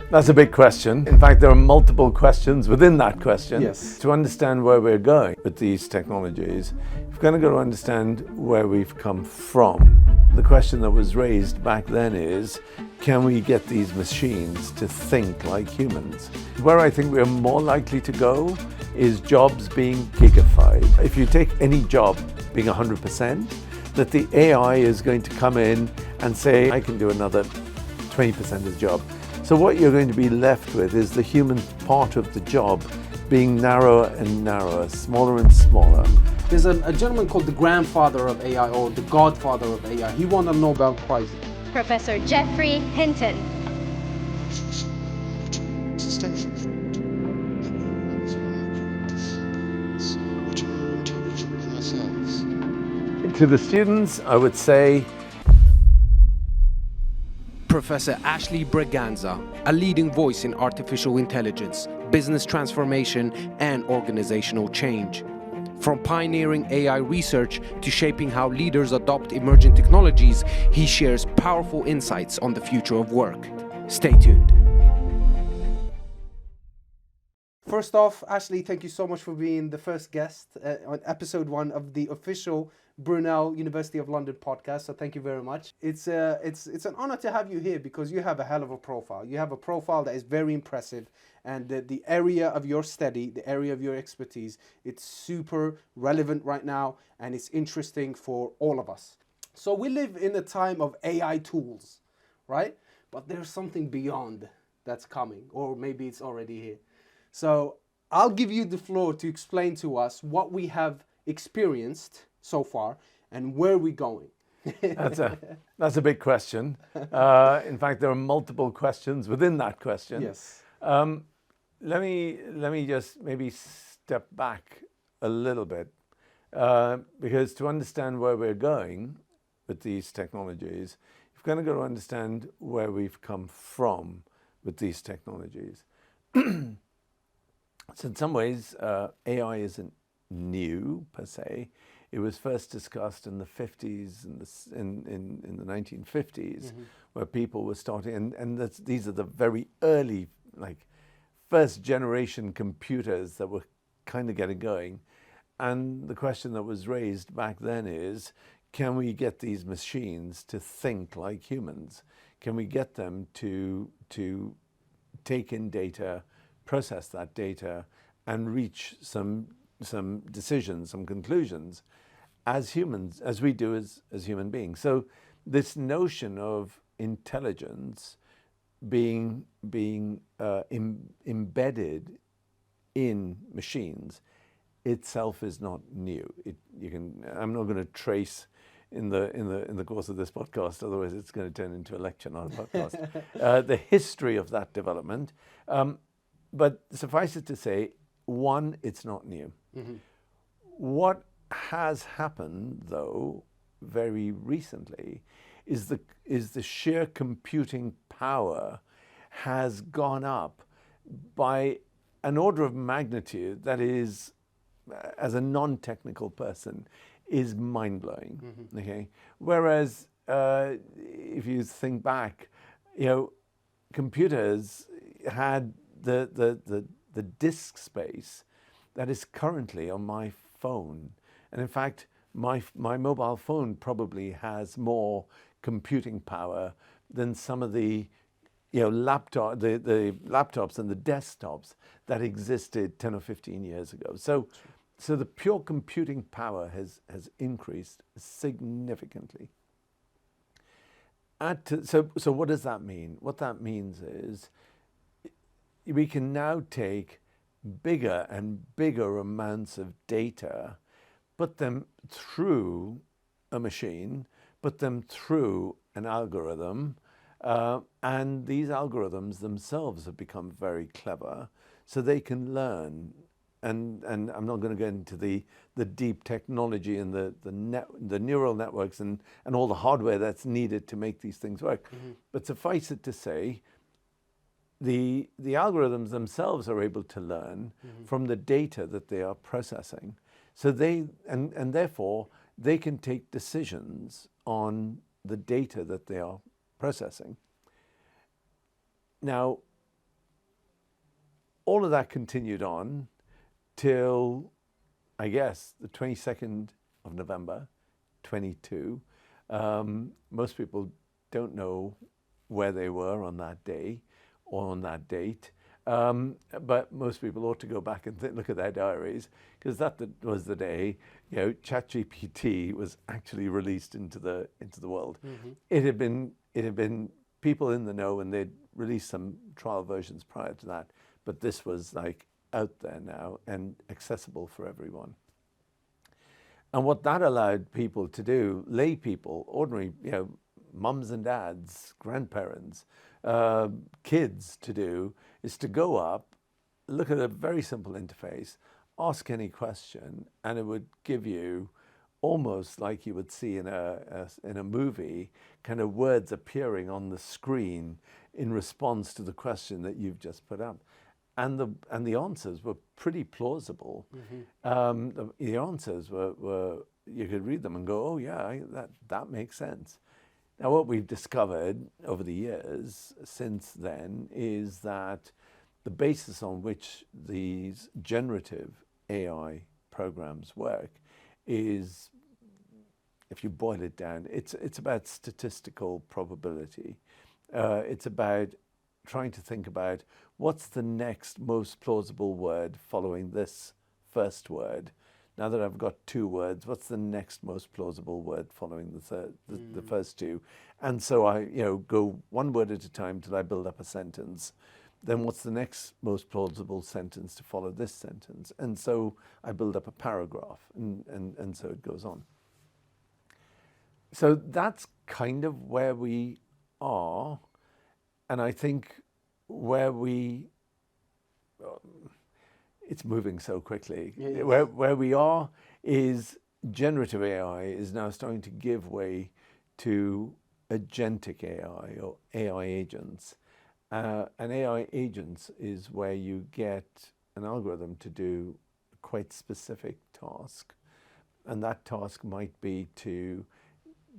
That's a big question. In fact, there are multiple questions within that question. Yes. To understand where we're going with these technologies, you've kind of got to understand where we've come from. The question that was raised back then is, can we get these machines to think like humans? Where I think we're more likely to go is jobs being gigafied. If you take any job being 100%, that the AI is going to come in and say, I can do another 20% of the job. So what you're going to be left with is the human part of the job being narrower and narrower, smaller and smaller. There's a gentleman called the grandfather of AI, or the godfather of AI. He won a Nobel Prize. Professor Jeffrey Hinton. To the students, I would say, Professor Ashley Braganza, a leading voice in artificial intelligence, business transformation, and organizational change. From pioneering AI research to shaping how leaders adopt emerging technologies, he shares powerful insights on the future of work. Stay tuned. First off, Ashley, thank you so much for being the first guest on episode 1 of the official Brunel University of London podcast. So thank you very much. It's an honor to have you here because you have a hell of a profile. You have a profile that is very impressive, and the area of your study, the area of your expertise, it's super relevant right now, and it's interesting for all of us. So we live in a time of AI tools, right? But there's something beyond that's coming, or maybe it's already here. So I'll give you the floor to explain to us what we have experienced so far and where we're going. That's a big question. In fact, there are multiple questions within that question. Yes. Let me just maybe step back a little bit, because to understand where we're going with these technologies, you've kind of got to understand where we've come from with these technologies. So in some ways, AI isn't new per se. It was first discussed in the 50s and in the 1950s, where people were starting, and these are the very early, like, first generation computers that were kind of getting going. And the question that was raised back then is, can we get these machines to think like humans? Can we get them to take in data, process that data, and reach some decisions, some conclusions as humans, as we do as human beings? So this notion of intelligence being embedded in machines itself is not new. I'm not going to trace in the course of this podcast, otherwise it's going to turn into a lecture, not a podcast. The history of that development. But suffice it to say, one, it's not new. What has happened, though, very recently, is the sheer computing power has gone up by an order of magnitude that is, as a non-technical person, is mind-blowing. Okay, whereas if you think back, computers had the disk space that is currently on my phone. And in fact, my mobile phone probably has more computing power than some of the the laptops and the desktops that existed 10 or 15 years ago. So the pure computing power has increased significantly. So what does that mean? What that means is we can now take bigger and bigger amounts of data, put them through a machine, put them through an algorithm, and these algorithms themselves have become very clever, so they can learn. And I'm not going to get into the deep technology and the neural networks and all the hardware that's needed to make these things work. But suffice it to say, the algorithms themselves are able to learn from the data that they are processing. So and therefore they can take decisions on the data that they are processing. Now, all of that continued on till, I guess, the 22nd of November, 22. Most people don't know where they were on that day or on that date. But most people ought to go back and look at their diaries, because that was the day, ChatGPT was actually released into the world. Mm-hmm. It had been people in the know, and they'd released some trial versions prior to that, but this was like out there now and accessible for everyone. And what that allowed people to do, lay people, ordinary, mums and dads, grandparents, kids to do, is to go up, look at a very simple interface, ask any question, and it would give you, almost like you would see in a movie, kind of words appearing on the screen in response to the question that you've just put up. And the answers were pretty plausible. Mm-hmm. The answers were you could read them and go, oh yeah, that makes sense. Now what we've discovered over the years since then is that the basis on which these generative AI programs work is, if you boil it down, it's about statistical probability. It's about trying to think about what's the next most plausible word following this first word. Now that I've got two words, what's the next most plausible word following the first two? And so I go one word at a time till I build up a sentence. Then what's the next most plausible sentence to follow this sentence? And so I build up a paragraph, and so it goes on. So that's kind of where we are. And I think where it's moving so quickly. Yeah. Where we are is generative AI is now starting to give way to agentic AI or AI agents. And AI agents is where you get an algorithm to do a quite specific task. And that task might be to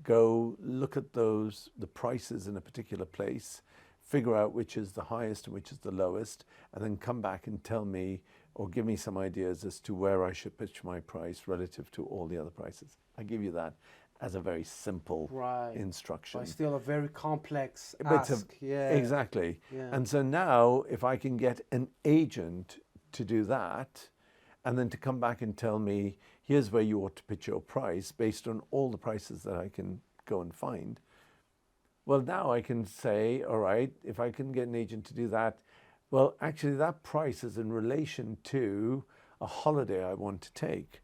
go look at the prices in a particular place, figure out which is the highest and which is the lowest, and then come back and tell me or give me some ideas as to where I should pitch my price relative to all the other prices. I give you that as a very simple instruction. But still a very complex But ask. Exactly. Yeah. And so now if I can get an agent to do that, and then to come back and tell me, here's where you ought to pitch your price based on all the prices that I can go and find. Well, now I can say, all right, if I can get an agent to do that, well, actually that price is in relation to a holiday I want to take.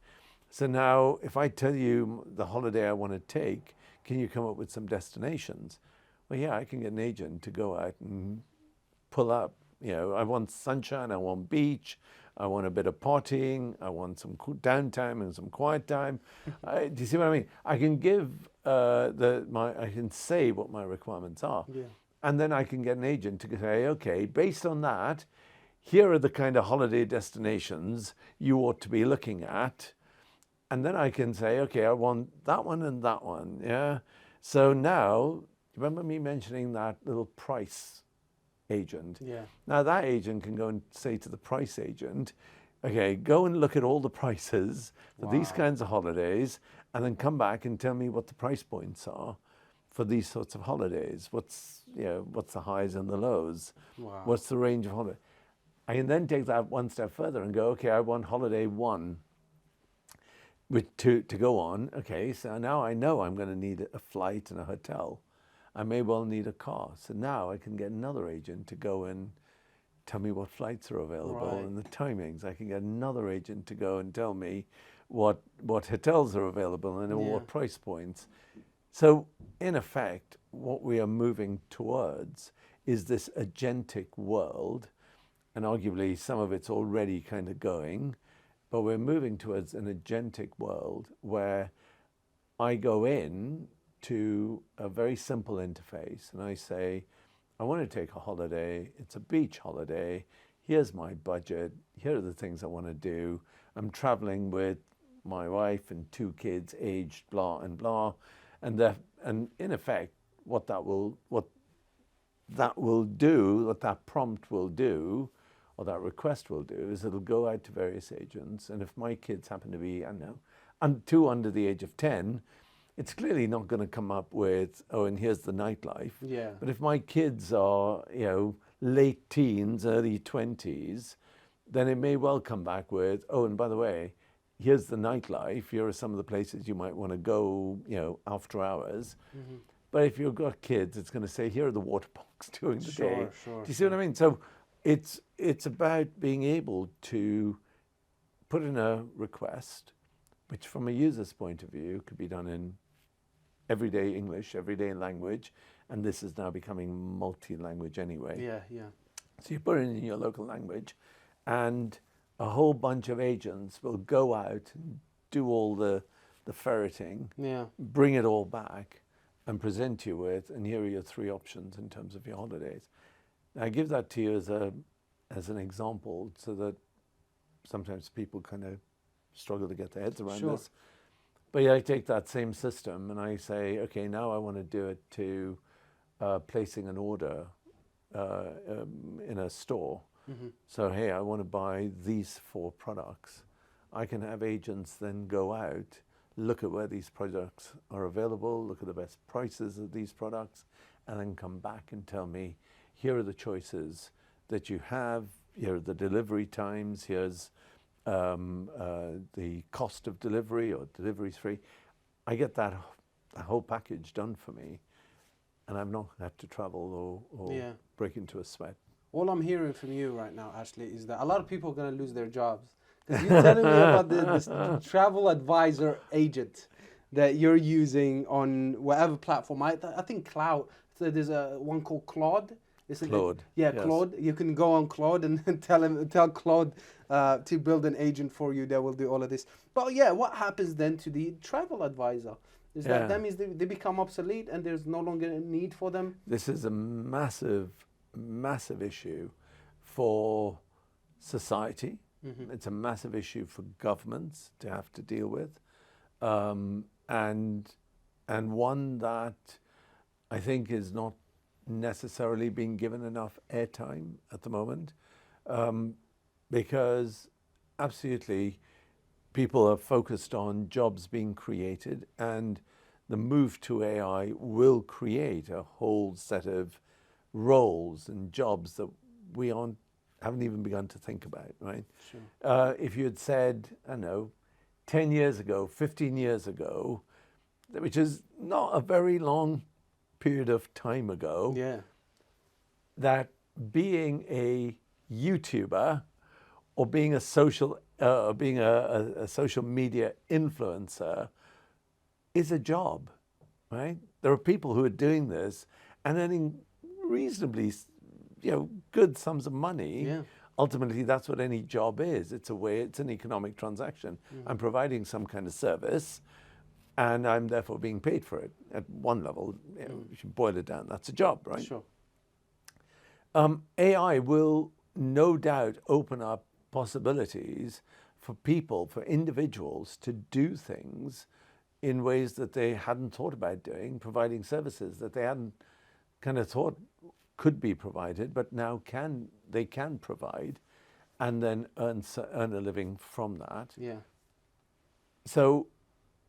So now if I tell you the holiday I want to take, can you come up with some destinations? Well, yeah, I can get an agent to go out and pull up, I want sunshine, I want beach, I want a bit of partying, I want some downtime and some quiet time. Do you see what I mean? I can give I can say what my requirements are. Yeah. And then I can get an agent to say, okay, based on that, here are the kind of holiday destinations you ought to be looking at. And then I can say, okay, I want that one and that one. Yeah. So now, remember me mentioning that little price agent? Yeah. Now that agent can go and say to the price agent, okay, go and look at all the prices for these kinds of holidays, and then come back and tell me what the price points are for these sorts of holidays. What's the highs and the lows? Wow. What's the range of holiday? I can then take that one step further and go, okay, I want holiday one to go on. Okay, so now I know I'm going to need a flight and a hotel. I may well need a car. So now I can get another agent to go and tell me what flights are available and the timings. I can get another agent to go and tell me what hotels are available and at what price points. So in effect, what we are moving towards is this agentic world, and arguably some of it's already kind of going, but we're moving towards an agentic world where I go in to a very simple interface and I say, I want to take a holiday. It's a beach holiday. Here's my budget. Here are the things I want to do. I'm traveling with my wife and 2 kids aged blah and blah. And in effect, what that prompt will do, or that request will do is it'll go out to various agents, and if my kids happen to be, I don't know, two under the age of 10, it's clearly not going to come up with, oh, and here's the nightlife. Yeah. But if my kids are, late teens, early 20s, then it may well come back with, oh, and by the way, here's the nightlife. Here are some of the places you might want to go, after hours. Mm-hmm. But if you've got kids, it's going to say, here are the water parks during the day. Sure. Do you see what I mean? So it's about being able to put in a request, which from a user's point of view could be done in everyday English, everyday language, and this is now becoming multi-language anyway. Yeah. So you put it in your local language, and a whole bunch of agents will go out and do all the ferreting, bring it all back, and present you with, and here are your 3 options in terms of your holidays. Now, I give that to you as an example, so that sometimes people kind of struggle to get their heads around this. But yeah, I take that same system and I say, okay, now I want to do it to placing an order in a store. Mm-hmm. So, hey, I want to buy these 4 products. I can have agents then go out, look at where these products are available, look at the best prices of these products, and then come back and tell me, here are the choices that you have, here are the delivery times, here's the cost of delivery, or delivery's free. I get that whole package done for me, and I've not had to travel or break into a sweat. All I'm hearing from you right now, Ashley, is that a lot of people are going to lose their jobs. Because you're telling me about this travel advisor agent that you're using on whatever platform. I think Cloud. So there's one called Claude. Claude. Yes. Claude. You can go on Claude and tell Claude to build an agent for you that will do all of this. But yeah, what happens then to the travel advisor? That means they become obsolete and there's no longer a need for them? This is a massive issue for society. Mm-hmm. It's a massive issue for governments to have to deal with, and one that I think is not necessarily being given enough airtime at the moment, because absolutely people are focused on jobs being created, and the move to AI will create a whole set of roles and jobs that we haven't even begun to think about, right? Sure. If you had said, I don't know, 10 years ago, 15 years ago, which is not a very long period of time ago, that being a YouTuber or being a social media influencer is a job, right? There are people who are doing this and earning reasonably, good sums of money. Yeah. Ultimately, that's what any job is. It's an economic transaction. Mm-hmm. I'm providing some kind of service, and I'm therefore being paid for it. At one level, if you boil it down, that's a job, right? Sure. AI will no doubt open up possibilities for people, for individuals, to do things in ways that they hadn't thought about doing, providing services that they hadn't kind of thought could be provided, but now they can provide, and then earn a living from that. Yeah. So,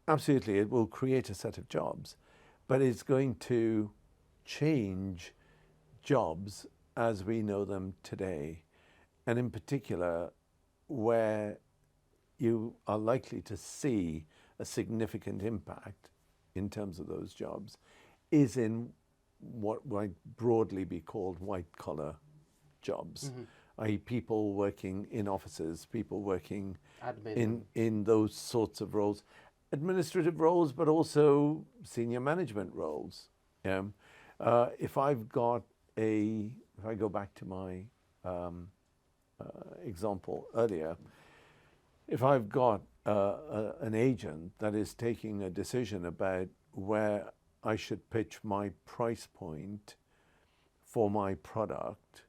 absolutely, it will create a set of jobs, but it's going to change jobs as we know them today, and in particular, where you are likely to see a significant impact in terms of those jobs is in what might broadly be called white-collar jobs, i.e. people working in offices, people working in those sorts of roles, administrative roles, but also senior management roles. If I go back to my example earlier, if I've got an agent that is taking a decision about where I should pitch my price point for my product,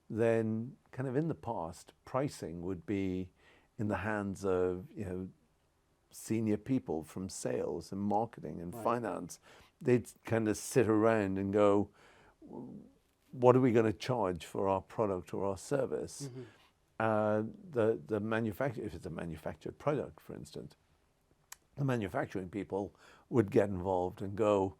then kind of in the past, pricing would be in the hands of senior people from sales and marketing and finance. They'd kind of sit around and go, what are we going to charge for our product or our service? the manufacturer, if it's a manufactured product, for instance, the manufacturing people would get involved and go,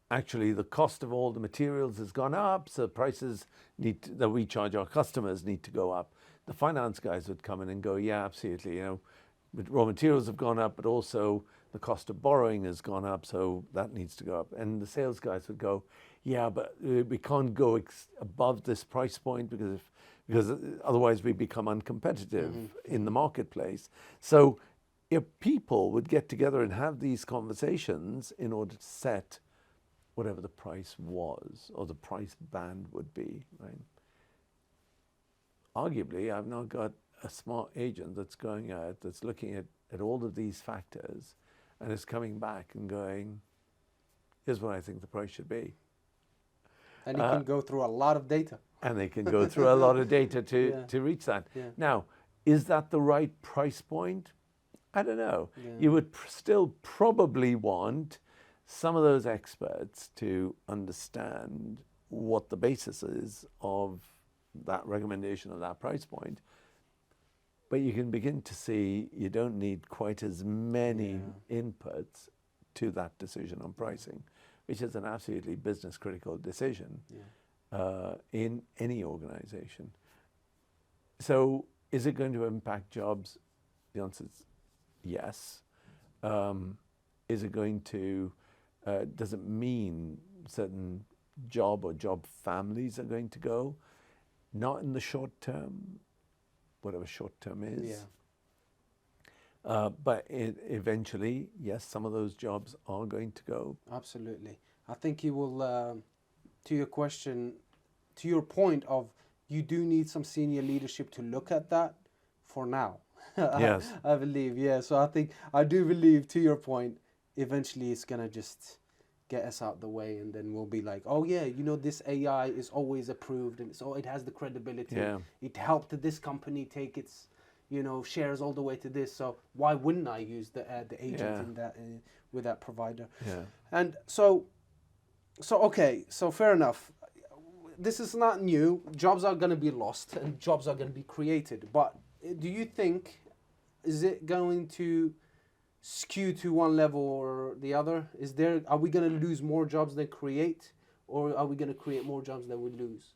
actually, the cost of all the materials has gone up, so prices that we charge our customers need to go up. The finance guys would come in and go, yeah, absolutely, raw materials have gone up, but also the cost of borrowing has gone up, so that needs to go up. And the sales guys would go, yeah, but we can't go above this price point because otherwise we become uncompetitive in the marketplace. So if people would get together and have these conversations in order to set whatever the price was or the price band would be, right? Arguably, I've now got a smart agent that's going out, that's looking at all of these factors and is coming back and going, here's what I think the price should be. And it can go through a lot of data. And they can go through a lot of data to reach that. Yeah. Now, is that the right price point? I don't know. Yeah. You would still probably want some of those experts to understand what the basis is of that recommendation of that price point. But you can begin to see you don't need quite as many inputs to that decision on pricing, which is an absolutely business critical decision in any organization. So is it going to impact jobs? The answer is yes. Is it going to, does it mean certain job or job families are going to go? Not in the short term, whatever short term is. But eventually, yes, some of those jobs are going to go. Absolutely. I think you will, to your question, to your point of you do need some senior leadership to look at that for now. Yes. I believe, yeah. So I do believe, to your point, eventually it's going to just get us out the way and then we'll be like, oh yeah, this AI is always approved and it has the credibility. Yeah. It helped this company take its, shares all the way to this. So why wouldn't I use the agent in that with that provider? Yeah. And so okay, so fair enough. This is not new. Jobs are going to be lost and jobs are going to be created. But do you think, is it going to skew to one level or the other? Are we going to lose more jobs than create, or are we going to create more jobs than we lose?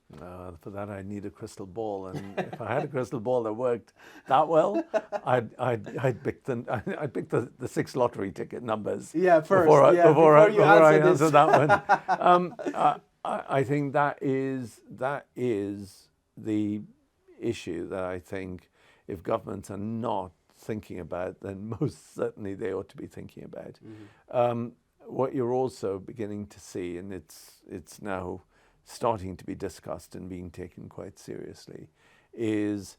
For that, I need a crystal ball, and if I had a crystal ball that worked that well, I'd pick the 6 lottery ticket numbers. Yeah, first. Before I this. answer that one. I think that is the issue that I think if governments are not thinking about, then most certainly they ought to be thinking about. What you're also beginning to see, and it's now starting to be discussed and being taken quite seriously, is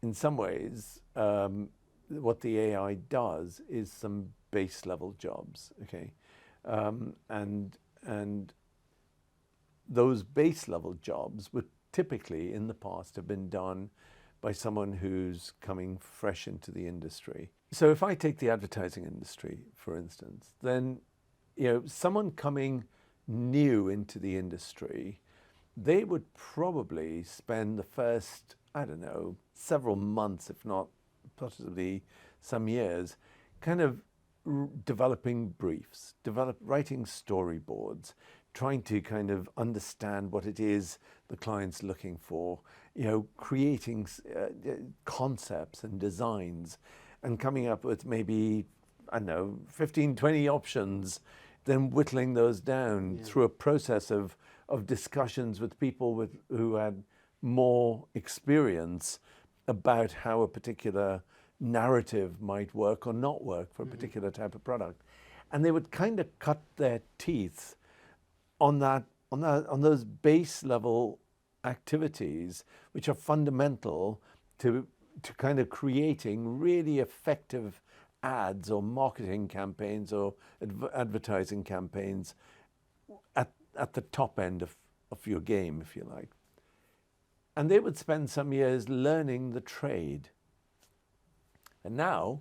in some ways what the AI does is some base level jobs, okay, and those base level jobs would typically in the past have been done by someone who's coming fresh into the industry. So if I take the advertising industry, for instance, then someone coming new into the industry, they would probably spend the first, several months, if not possibly some years, kind of developing briefs, writing storyboards, trying to kind of understand what it is the client's looking for, creating concepts and designs and coming up with maybe, 15, 20 options, then whittling those down through a process of discussions with people who had more experience about how a particular narrative might work or not work for a particular type of product. And they would kind of cut their teeth on those base level activities, which are fundamental to kind of creating really effective ads or marketing campaigns or advertising campaigns at the top end of your game, if you like. And they would spend some years learning the trade. And now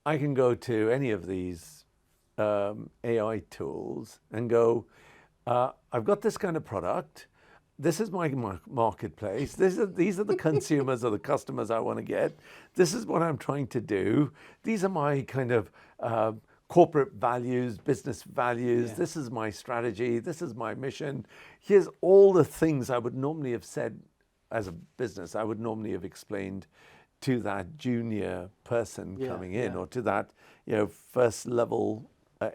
I can go to any of these AI tools and go, I've got this kind of product. this is my marketplace. These are the consumers or the customers I want to get. This is what I'm trying to do. These are my kind of corporate values, business values. Yeah. This is my strategy. This is my mission. Here's all the things I would normally have said as a business. I would normally have explained to that junior person coming in, or to that first level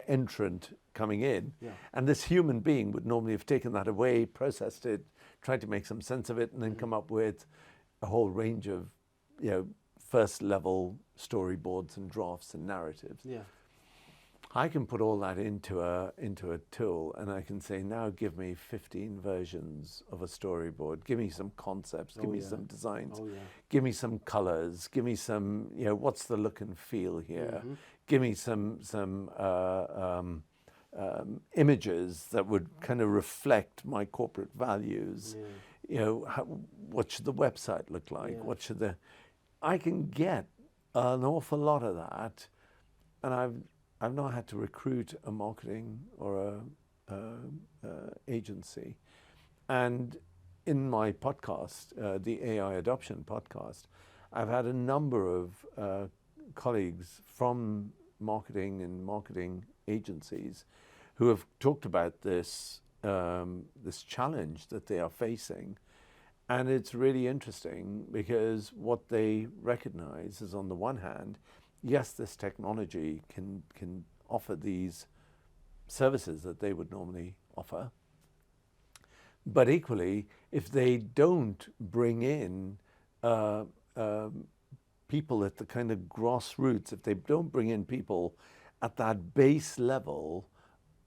entrant coming in. Yeah. And this human being would normally have taken that away, processed it, tried to make some sense of it, and then come up with a whole range of first level storyboards and drafts and narratives. Yeah. I can put all that into a tool, and I can say, now give me 15 versions of a storyboard. Give me some concepts. Give me some designs. Give me some colors. Give me some, what's the look and feel here? Give me some images that would kind of reflect my corporate values. What should the website look like? What should I can get an awful lot of that, and I've not had to recruit a marketing or a agency. And in my podcast, the AI Adoption podcast, I've had a number of colleagues from marketing and marketing agencies who have talked about this this challenge that they are facing. And it's really interesting because what they recognize is, on the one hand, yes, this technology can offer these services that they would normally offer. But equally, if they don't bring in people at the kind of grassroots, if they don't bring in people at that base level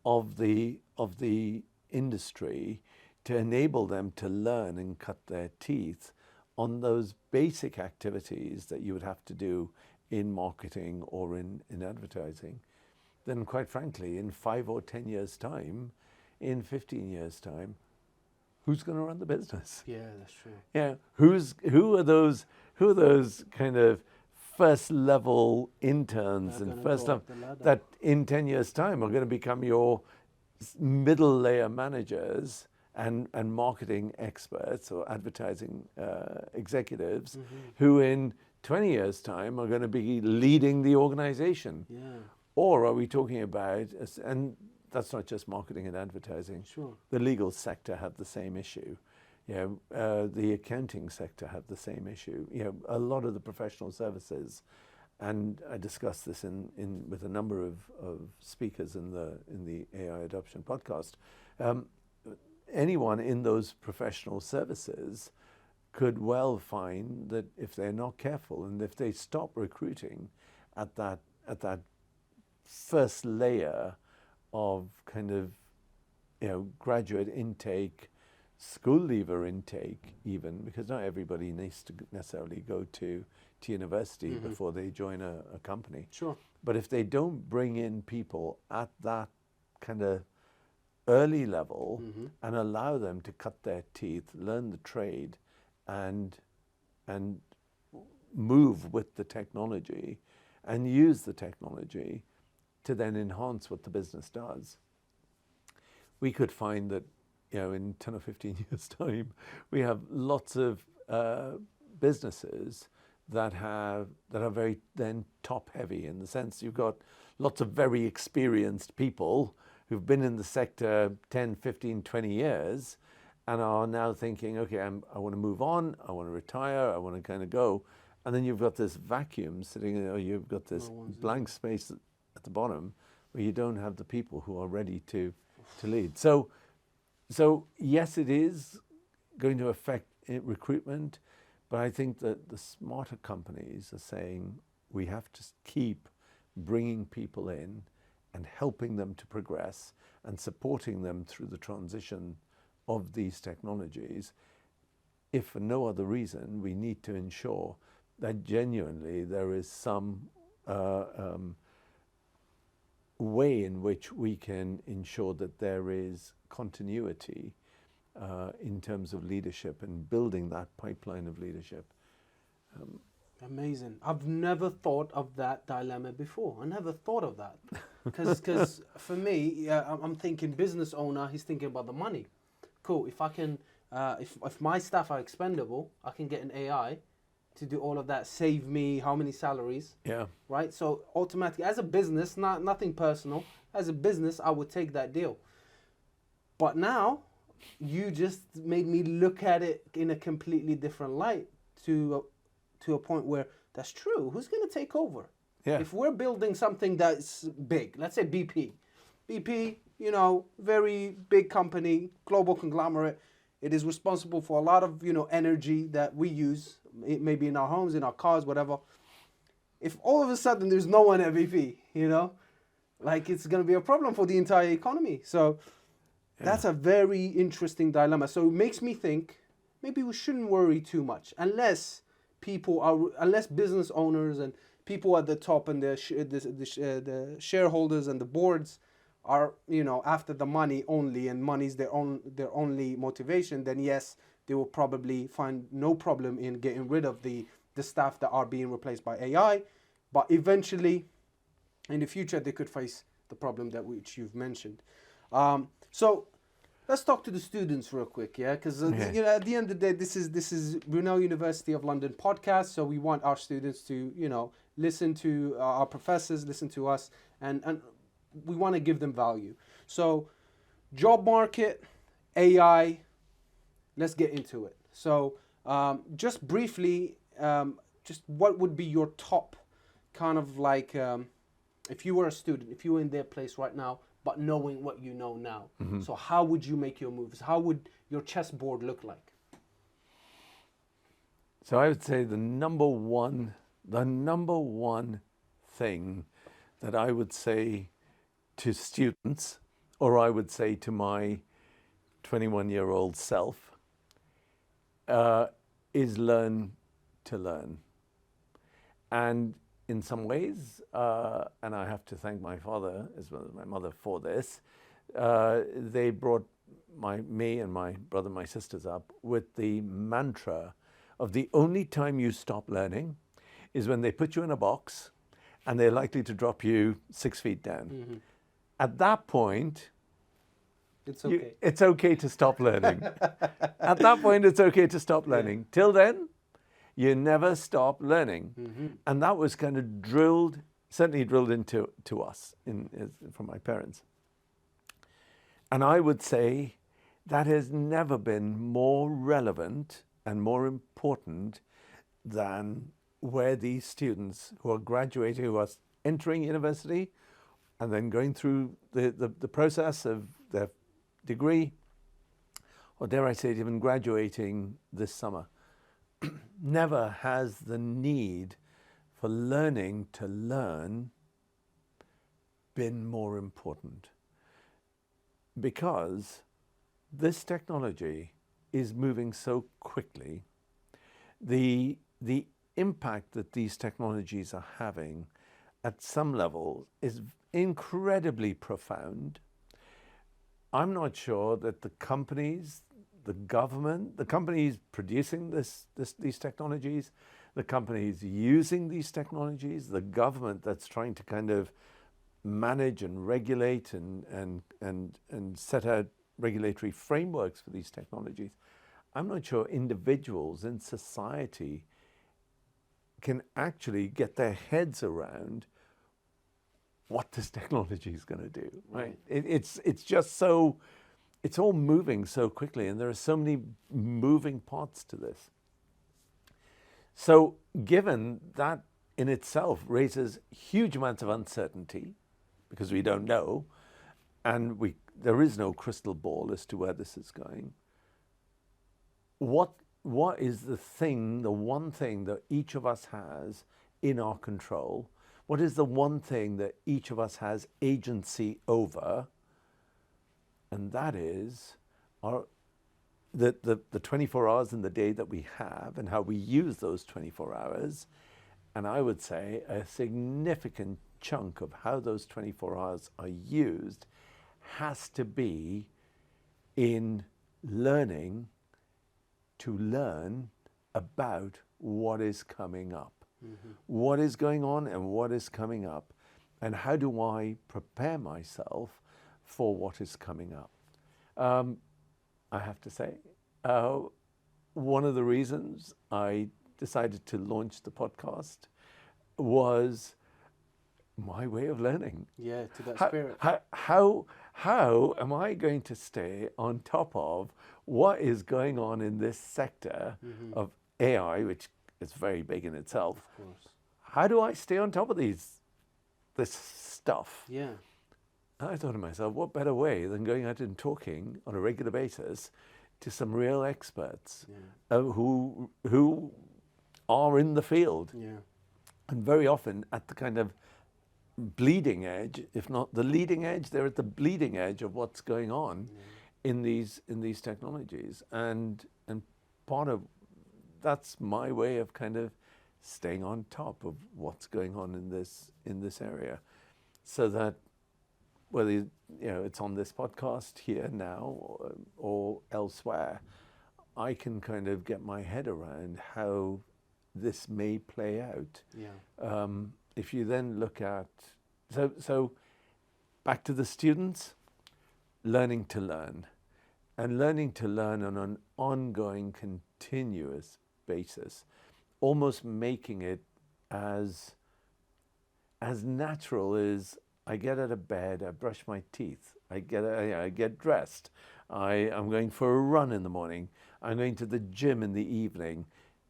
of the industry to enable them to learn and cut their teeth on those basic activities that you would have to do in marketing or in advertising, then quite frankly, in 5 or 10 years' time, in 15 years' time, who's going to run the business? Yeah, that's true. Yeah, who are those kind of first level interns and first level that in 10 years' time are going to become your middle layer managers and marketing experts or advertising executives who in 20 years' time are going to be leading the organization? Yeah. Or are we talking about, and that's not just marketing and advertising. Sure. The legal sector have the same issue. The accounting sector have the same issue. A lot of the professional services, and I discussed this in with a number of speakers in the AI Adoption podcast. Anyone in those professional services could well find that if they're not careful and if they stop recruiting at that first layer of kind of graduate intake, school leaver intake, even, because not everybody needs to necessarily go to university before they join a company. Sure. But if they don't bring in people at that kind of early level and allow them to cut their teeth, learn the trade, and move with the technology and use the technology to then enhance what the business does, we could find that in 10 or 15 years' time, we have lots of businesses that are very then top heavy, in the sense you've got lots of very experienced people who've been in the sector 10, 15, 20 years and are now thinking, okay, I want to move on, I want to retire, I want to kind of go. And then you've got this vacuum sitting there, you've got this blank space at the bottom where you don't have the people who are ready to lead. So yes, it is going to affect recruitment, but I think that the smarter companies are saying we have to keep bringing people in and helping them to progress and supporting them through the transition of these technologies. If for no other reason, we need to ensure that genuinely there is some way in which we can ensure that there is continuity in terms of leadership and building that pipeline of leadership. Amazing. I've never thought of that dilemma before. I never thought of that. Because for me, I'm thinking business owner, he's thinking about the money. Cool, if I can if my staff are expendable, I can get an AI to do all of that, save me how many salaries, Yeah. right? So automatically, as a business, nothing personal, as a business, I would take that deal. But now, you just made me look at it in a completely different light to a point where that's true. Who's going to take over? Yeah. If we're building something that's big, let's say BP, you know, very big company, global conglomerate. It is responsible for a lot of, you know, energy that we use, maybe in our homes, in our cars, whatever. If all of a sudden there's no one at BP, you know, like it's going to be a problem for the entire economy. So that's a very interesting dilemma. So it makes me think maybe we shouldn't worry too much unless business owners and people at the top and the shareholders and the boards are, you know, after the money only, and money's their only motivation, then yes, they will probably find no problem in getting rid of the staff that are being replaced by AI. But eventually, in the future, they could face the problem which you've mentioned. So let's talk to the students real quick, yeah? Because you know, at the end of the day, this is Brunel University of London podcast, so we want our students to, you know, listen to our professors, listen to us, and we want to give them value. So, job market, AI, let's get into it. So, just briefly, just what would be your top kind of like, if you were a student, if you were in their place right now, but knowing what you know now. Mm-hmm. So how would you make your moves? How would your chessboard look like? So I would say the number one thing that I would say to students, or I would say to my 21-year-old self, is learn to learn. And in some ways, and I have to thank my father as well as my mother for this, they brought me and my brother and my sisters up with the mantra of the only time you stop learning is when they put you in a box and they're likely to drop you 6 feet down. Mm-hmm. At that point, it's okay to stop learning. At that point, it's okay to stop learning. Yeah. Till then, you never stop learning. Mm-hmm. And that was kind of certainly drilled into us from my parents. And I would say that has never been more relevant and more important than where these students who are graduating, who are entering university and then going through the process of their degree, or dare I say it, even graduating this summer, never has the need for learning to learn been more important, because this technology is moving so quickly. The impact that these technologies are having at some level is incredibly profound. I'm not sure that the companies, the government, the companies producing these technologies, the companies using these technologies, the government that's trying to kind of manage and regulate and set out regulatory frameworks for these technologies, I'm not sure individuals in society can actually get their heads around what this technology is going to do, right? It's just so, it's all moving so quickly, and there are so many moving parts to this. So given that in itself raises huge amounts of uncertainty, because we don't know, and there is no crystal ball as to where this is going, what is the one thing that each of us has in our control? What is the one thing that each of us has agency over? And that is the 24 hours in the day that we have and how we use those 24 hours. And I would say a significant chunk of how those 24 hours are used has to be in learning to learn about what is coming up. Mm-hmm. What is going on and what is coming up, and how do I prepare myself for what is coming up? I have to say, Uh, One of the reasons I decided to launch the podcast was my way of learning. Yeah, to that How, spirit. how am I going to stay on top of what is going on in this sector of AI, which is very big in itself? Of course. How do I stay on top of this stuff? Yeah. And I thought to myself, what better way than going out and talking on a regular basis to some real experts who are in the field, Yeah. and very often at the kind of bleeding edge, if not the leading edge, they're at the bleeding edge of what's going on in these technologies, and part of that's my way of kind of staying on top of what's going on in this area, so that whether it's on this podcast here now or elsewhere, I can kind of get my head around how this may play out. Yeah. If you then look at, so back to the students, learning to learn, and learning to learn on an ongoing, continuous basis, almost making it as natural as I get out of bed, I brush my teeth, I get dressed, I'm going for a run in the morning, I'm going to the gym in the evening.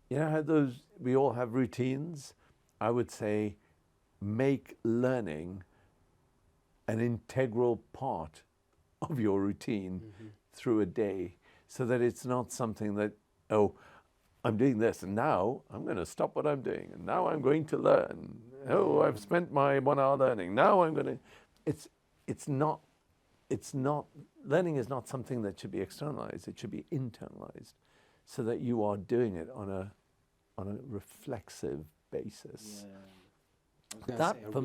You know how we all have routines? I would say make learning an integral part of your routine through a day, so that it's not something that, oh, I'm doing this and now I'm going to stop what I'm doing and now I'm going to learn. Oh, I've spent my 1 hour learning. Now I'm going to, it's not, learning is not something that should be externalized. It should be internalized, so that you are doing it on a reflexive basis. That for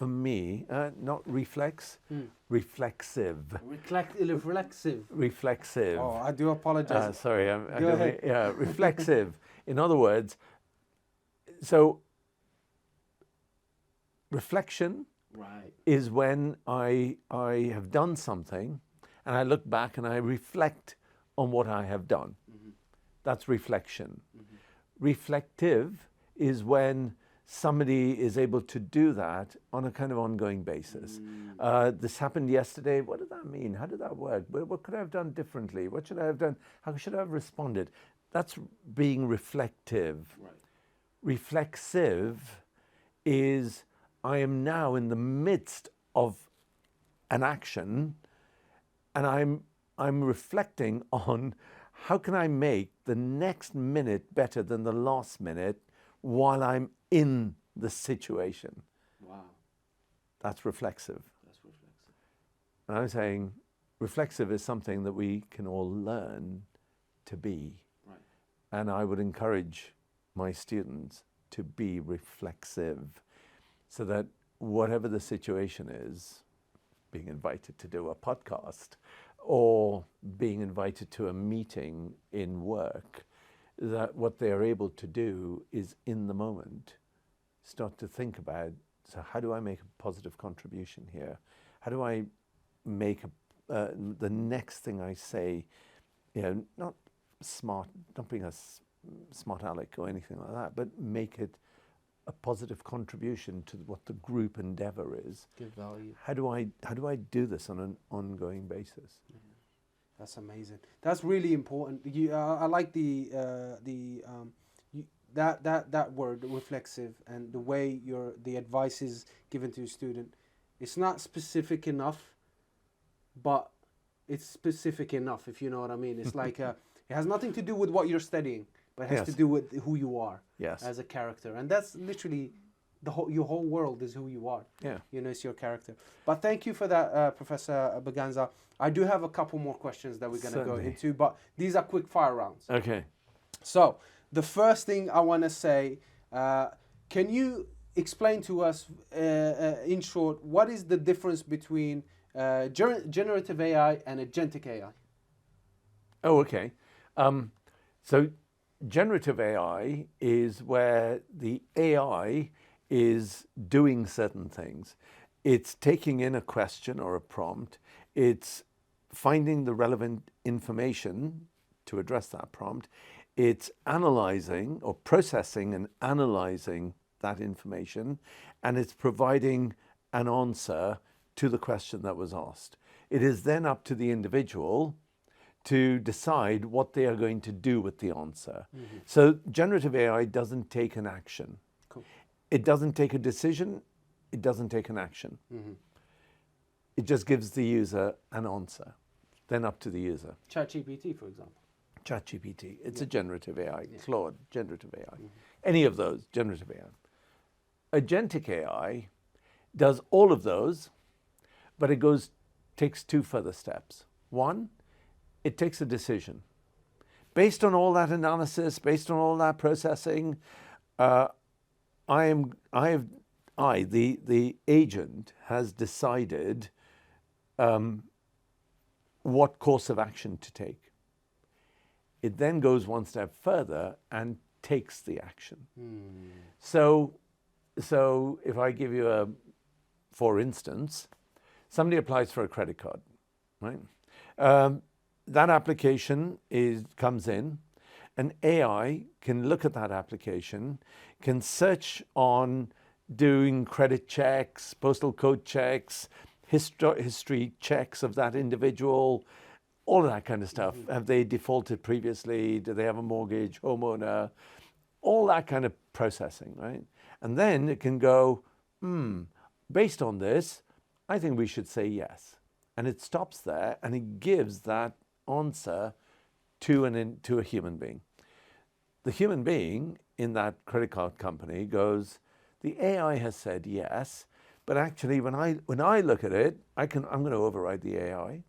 me, not reflex, reflexive. Reflexive. Oh, I do apologize. Sorry, Go ahead. Yeah, reflexive. In other words, so reflection is when I have done something and I look back and I reflect on what I have done. That's reflection. Reflective is when somebody is able to do that on a kind of ongoing basis. This happened yesterday. What did that mean? How did that work? What could I have done differently? What should I have done? How should I have responded? That's being reflective. Reflexive is I am now in the midst of an action, and I'm reflecting on how can I make the next minute better than the last minute while I'm in the situation. Wow. That's reflexive. And I'm saying reflexive is something that we can all learn to be. Right. And I would encourage my students to be reflexive, so that whatever the situation is, being invited to do a podcast or being invited to a meeting in work, that what they're able to do is in the moment start to think about, so how do I make a positive contribution here? How do I make the next thing I say, not smart, don't being a smart aleck or anything like that, but make it a positive contribution to what the group endeavor is. Give value. How do I do this on an ongoing basis? That's amazing. That's really important. I like that word, reflexive, and the way the advice is given to a student. It's not specific enough, but it's specific enough, if you know what I mean. It's like it has nothing to do with what you're studying, but it has to do with who you are as a character. And that's literally your whole world is who you are. Yeah. It's your character. But thank you for that, Professor Braganza. I do have a couple more questions that we're going to go into, but these are quick fire rounds. Okay. So the first thing I want to say, can you explain to us in short, what is the difference between generative AI and agentic AI? Oh, okay. So generative AI is where the AI is doing certain things. It's taking in a question or a prompt. It's finding the relevant information to address that prompt. It's analyzing or processing and analyzing that information, and it's providing an answer to the question that was asked. It is then up to the individual to decide what they are going to do with the answer. So generative AI doesn't take an action. Cool. It doesn't take a decision. It doesn't take an action. It just gives the user an answer, then up to the user. ChatGPT, for example. ChatGPT, it's a generative AI. Claude, generative AI. Any of those, generative AI. Agentic AI does all of those, but it takes two further steps. One, it takes a decision. Based on all that analysis, based on all that processing, the agent has decided what course of action to take. It then goes one step further and takes the action. So if I give you for instance, somebody applies for a credit card, right? That application comes in, and AI can look at that application, can search on doing credit checks, postal code checks, history checks of that individual, all of that kind of stuff. Have they defaulted previously? Do they have a mortgage, homeowner? All that kind of processing, right? And then it can go, based on this, I think we should say yes. And it stops there and it gives that answer to a human being. The human being in that credit card company goes, the AI has said yes, but actually when I look at it, I'm going to override the AI,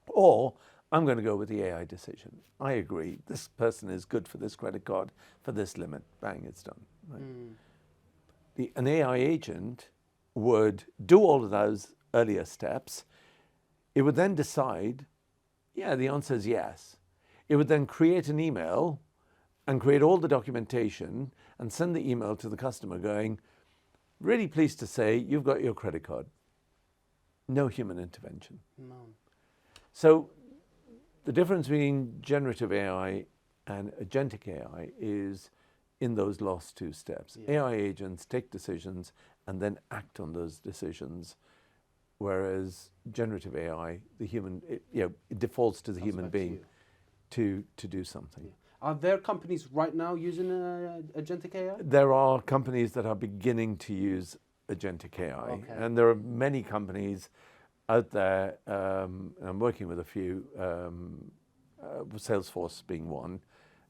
or I'm going to go with the AI decision. I agree. This person is good for this credit card for this limit. Bang, it's done. Right? An AI agent would do all of those earlier steps. It would then decide, yeah, the answer is yes. It would then create an email and create all the documentation and send the email to the customer going, really pleased to say you've got your credit card. No human intervention. No. So the difference between generative AI and agentic AI is in those last two steps. AI agents take decisions and then act on those decisions, whereas generative AI, it defaults to the human being to do something. Are there companies right now using agentic AI? There are companies that are beginning to use agentic AI, and there are many companies out there. I'm working with a few, Salesforce being one,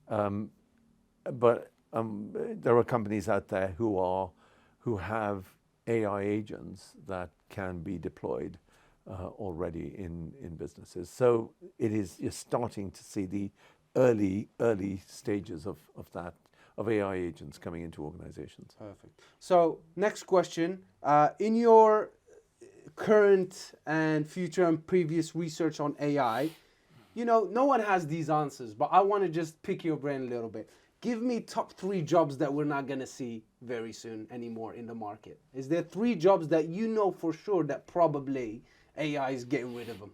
but there are companies out there who have AI agents that can be deployed already in businesses. So you're starting to see the early stages of AI agents coming into organizations. Perfect. So next question, in your current and future and previous research on AI, no one has these answers, but I want to just pick your brain a little bit. Give me top 3 jobs that we're not going to see very soon anymore in the market. Is there 3 jobs that you know for sure that probably AI is getting rid of them?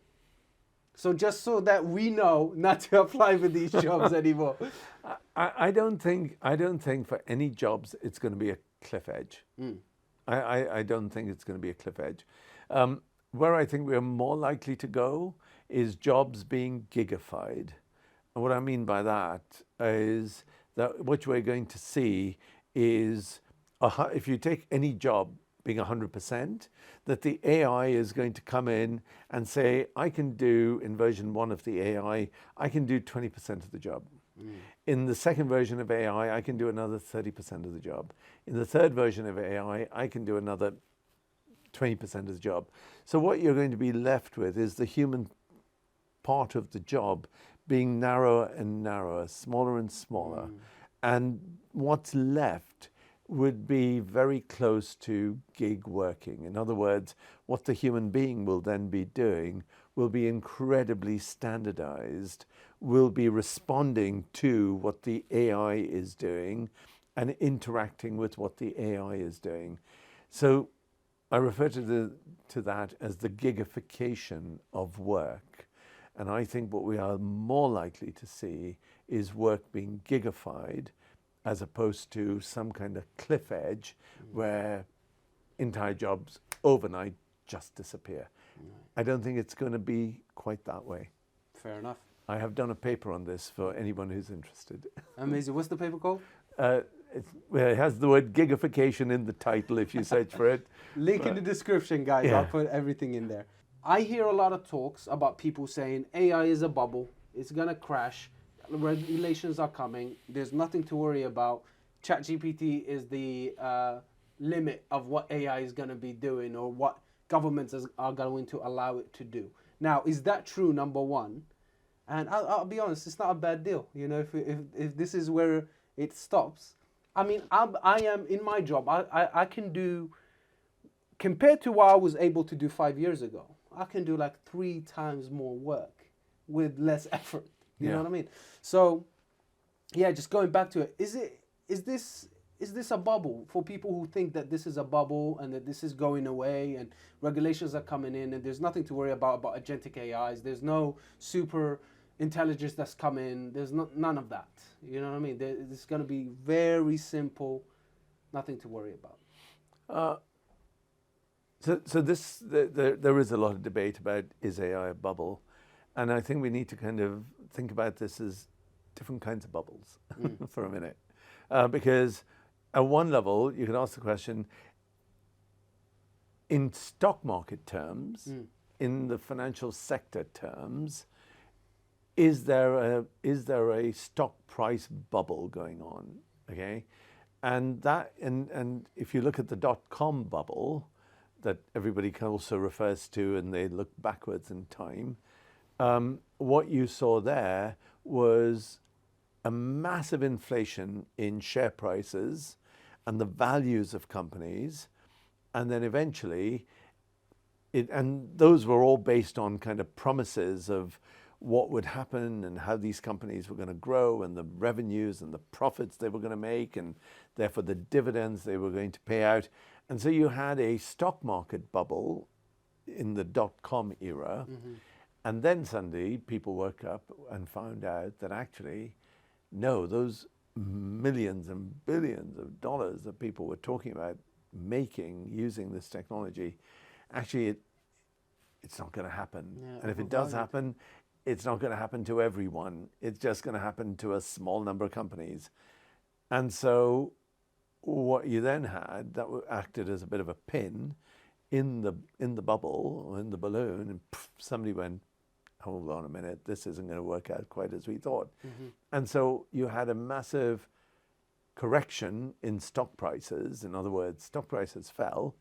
So just so that we know not to apply for these jobs anymore. I don't think for any jobs it's going to be a cliff edge. I don't think it's going to be a cliff edge. Where I think we're more likely to go is jobs being gigafied. And what I mean by that is that what we're going to see is if you take any job being 100%, that the AI is going to come in and say, I can do, in version 1 of the AI, I can do 20% of the job. In the second version of AI, I can do another 30% of the job. In the third version of AI, I can do another 20% of the job. So what you're going to be left with is the human part of the job being narrower and narrower, smaller and smaller. And what's left would be very close to gig working. In other words, what the human being will then be doing will be incredibly standardized, will be responding to what the AI is doing and interacting with what the AI is doing. So I refer to that as the gigafication of work. And I think what we are more likely to see is work being gigafied as opposed to some kind of cliff edge where entire jobs overnight just disappear. I don't think it's going to be quite that way. Fair enough. I have done a paper on this for anyone who's interested. Amazing. What's the paper called? Well, it has the word gigafication in the title if you search for it. Link in the description, guys. Yeah. I'll put everything in there. I hear a lot of talks about people saying AI is a bubble. It's going to crash. Regulations are coming. There's nothing to worry about. ChatGPT is the limit of what AI is going to be doing or what governments are going to allow it to do. Now, is that true, number one? And I'll be honest, it's not a bad deal. You know, if this is where it stops. I mean, I am in my job. I can do, compared to what I was able to do 5 years ago, I can do like 3 times more work with less effort. You know what I mean? So, yeah, just going back to it, is this a bubble for people who think that this is a bubble and that this is going away and regulations are coming in and there's nothing to worry about agentic AIs? There's no super intelligence that's coming. There's none of that. You know what I mean? It's going to be very simple, nothing to worry about. So there is a lot of debate about is AI a bubble, and I think we need to kind of think about this as different kinds of bubbles for a minute, because at one level you can ask the question: in stock market terms, in the financial sector terms, is there a stock price bubble going on? Okay, and if you look at the .com bubble that everybody also refers to, and they look backwards in time, what you saw there was a massive inflation in share prices and the values of companies, and then eventually, and those were all based on kind of promises of what would happen and how these companies were going to grow and the revenues and the profits they were going to make and therefore the dividends they were going to pay out. And so you had a stock market bubble in the .com era. And then suddenly people woke up and found out that actually, no, those millions and billions of dollars that people were talking about making using this technology, actually it's not going to happen. Yeah, and if it does happen, it's not going to happen to everyone. It's just going to happen to a small number of companies. And so what you then had that acted as a bit of a pin in the bubble or in the balloon, and somebody went, hold on a minute, this isn't going to work out quite as we thought. And so you had a massive correction in stock prices. In other words, stock prices fell,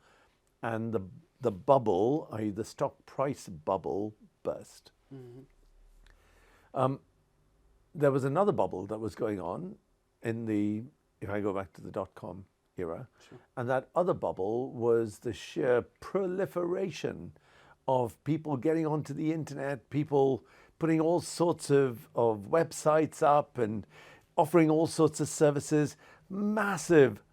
and the bubble, i.e. the stock price bubble, burst. There was another bubble that was going on if I go back to the .com era, and that other bubble was the sheer proliferation of people getting onto the internet, people putting all sorts of websites up and offering all sorts of services, massive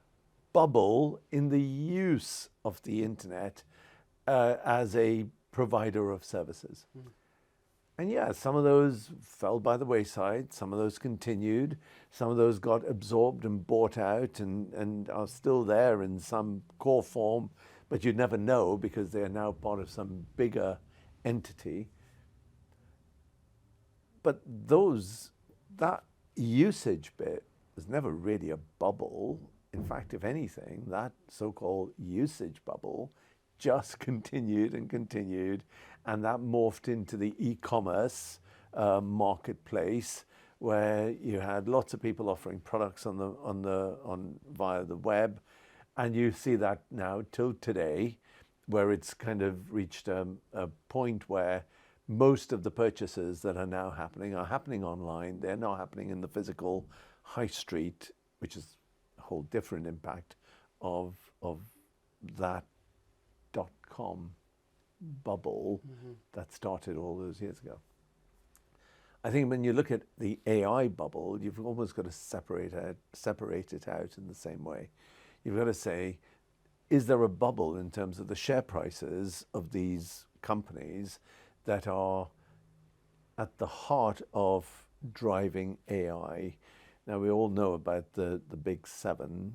bubble in the use of the internet as a provider of services. And yeah, some of those fell by the wayside, some of those continued, some of those got absorbed and bought out and are still there in some core form, but you'd never know because they are now part of some bigger entity. But that usage bit was never really a bubble. In fact, if anything, that so-called usage bubble just continued and continued, and that morphed into the e-commerce marketplace, where you had lots of people offering products via the web, and you see that now till today, where it's kind of reached a point where most of the purchases that are now happening are happening online. They're not happening in the physical high street, which is a whole different impact of that .com bubble that started all those years ago. I think when you look at the AI bubble, you've almost got to separate it out in the same way. You've got to say, is there a bubble in terms of the share prices of these companies that are at the heart of driving AI. Now, we all know about the big seven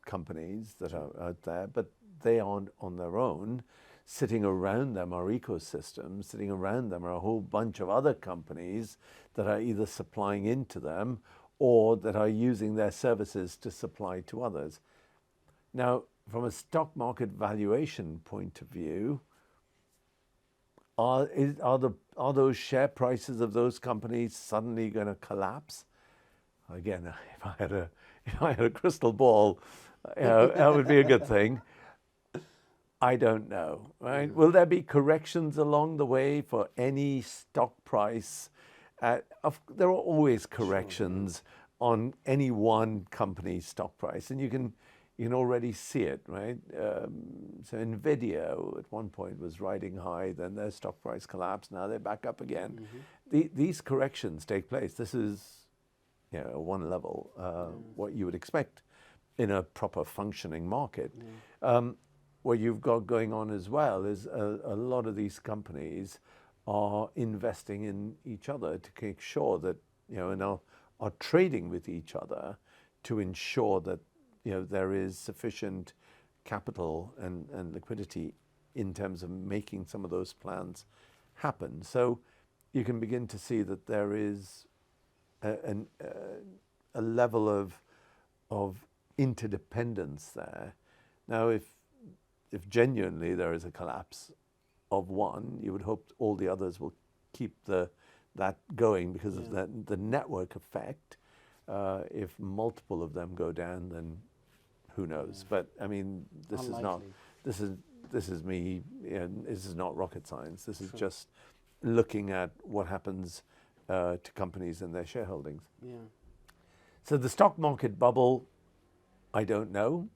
companies that are out there, but they aren't on their own. Sitting around them are ecosystems, sitting around them are a whole bunch of other companies that are either supplying into them or that are using their services to supply to others. Now, from a stock market valuation point of view, are those share prices of those companies suddenly going to collapse? Again, if I had a crystal ball, that would be a good thing. I don't know, right? Will there be corrections along the way for any stock price? There are always corrections on any one company's stock price, and you can already see it, right? So Nvidia at one point was riding high, then their stock price collapsed. Now they're back up again. These corrections take place. This is, one level what you would expect in a proper functioning market. What you've got going on as well is a lot of these companies are investing in each other to make sure that, and are trading with each other to ensure that, there is sufficient capital and liquidity in terms of making some of those plans happen. So you can begin to see that there is a level of interdependence there. Now, if genuinely there is a collapse of one, you would hope all the others will keep that going because of the network effect. If multiple of them go down, then who knows? But I mean, this is me. This is not rocket science. This is just looking at what happens to companies and their shareholdings. So the stock market bubble, I don't know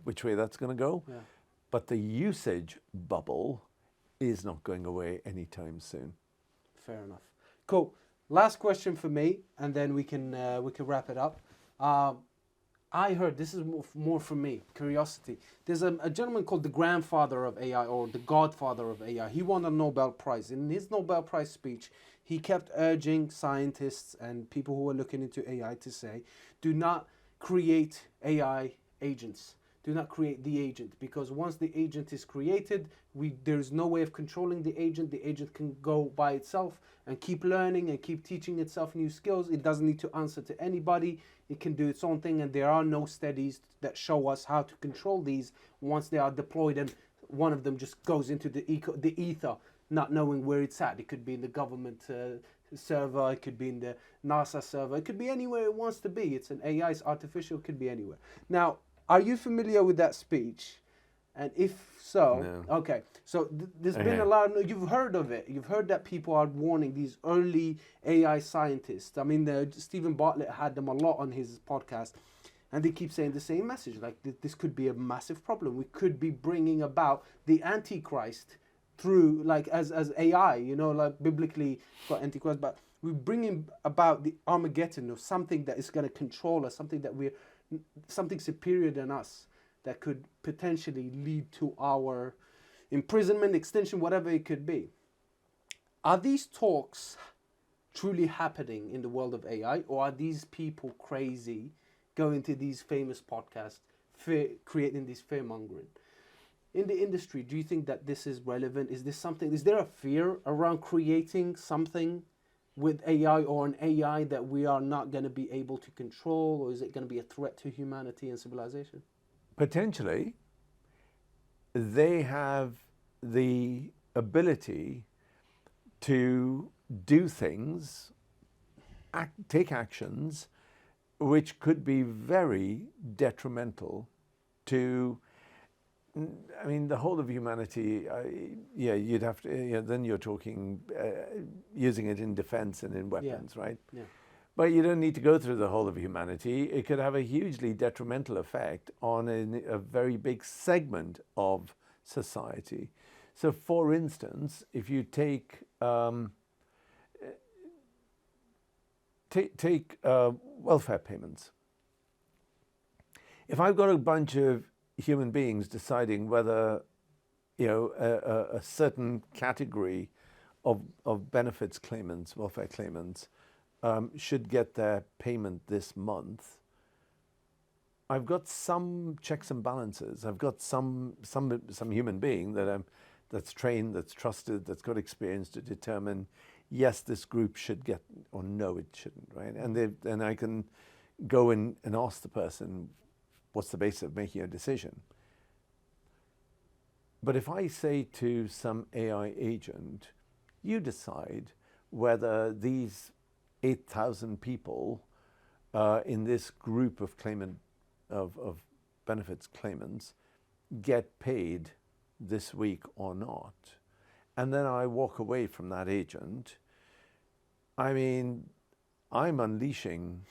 which way that's going to go. But the usage bubble is not going away anytime soon. Fair enough. Cool. Last question for me, and then we can wrap it up. I heard, this is more for me, curiosity. There's a gentleman called the grandfather of AI, or the godfather of AI. He won a Nobel Prize. In his Nobel Prize speech, he kept urging scientists and people who are looking into AI to say, do not create AI agents. Do not create the agent, because once the agent is created, there's no way of controlling the agent. The agent can go by itself and keep learning and keep teaching itself new skills. It doesn't need to answer to anybody. It can do its own thing, and there are no studies that show us how to control these once they are deployed, and one of them just goes into the ether, not knowing where it's at. It could be in the government server, it could be in the NASA server, it could be anywhere it wants to be. It's an AI, it's artificial, it could be anywhere. Now, are you familiar with that speech? And if so, No. okay. So there's been a lot of, you've heard of it. You've heard that people are warning these early AI scientists. I mean, Stephen Bartlett had them a lot on his podcast. And they keep saying the same message, like this could be a massive problem. We could be bringing about the Antichrist through, like, as AI, like biblically for Antichrist. But we're bringing about the Armageddon, or something that is going to control us, something superior than us, that could potentially lead to our imprisonment, extension, whatever it could be. Are these talks truly happening in the world of AI, or are these people crazy going to these famous podcasts, creating this fear-mongering? In the industry, do you think that this is relevant? Is there a fear around creating something with AI, or an AI that we are not going to be able to control, or is it going to be a threat to humanity and civilization? Potentially, they have the ability to do things, take actions, which could be very detrimental to, I mean, the whole of humanity. You'd have to, then you're talking using it in defense and in weapons, right? Yeah. But you don't need to go through the whole of humanity. It could have a hugely detrimental effect on a very big segment of society. So, for instance, if you take welfare payments. If I've got a bunch of human beings deciding whether, a certain category of benefits claimants, welfare claimants, should get their payment this month, I've got some checks and balances. I've got some human being that's trained, that's trusted, that's got experience to determine, yes, this group should get, or no, it shouldn't, right? And I can go in and ask the person, what's the basis of making a decision? But if I say to some AI agent, you decide whether these 8,000 people in this group of of benefits claimants get paid this week or not, and then I walk away from that agent, I mean, I'm unleashing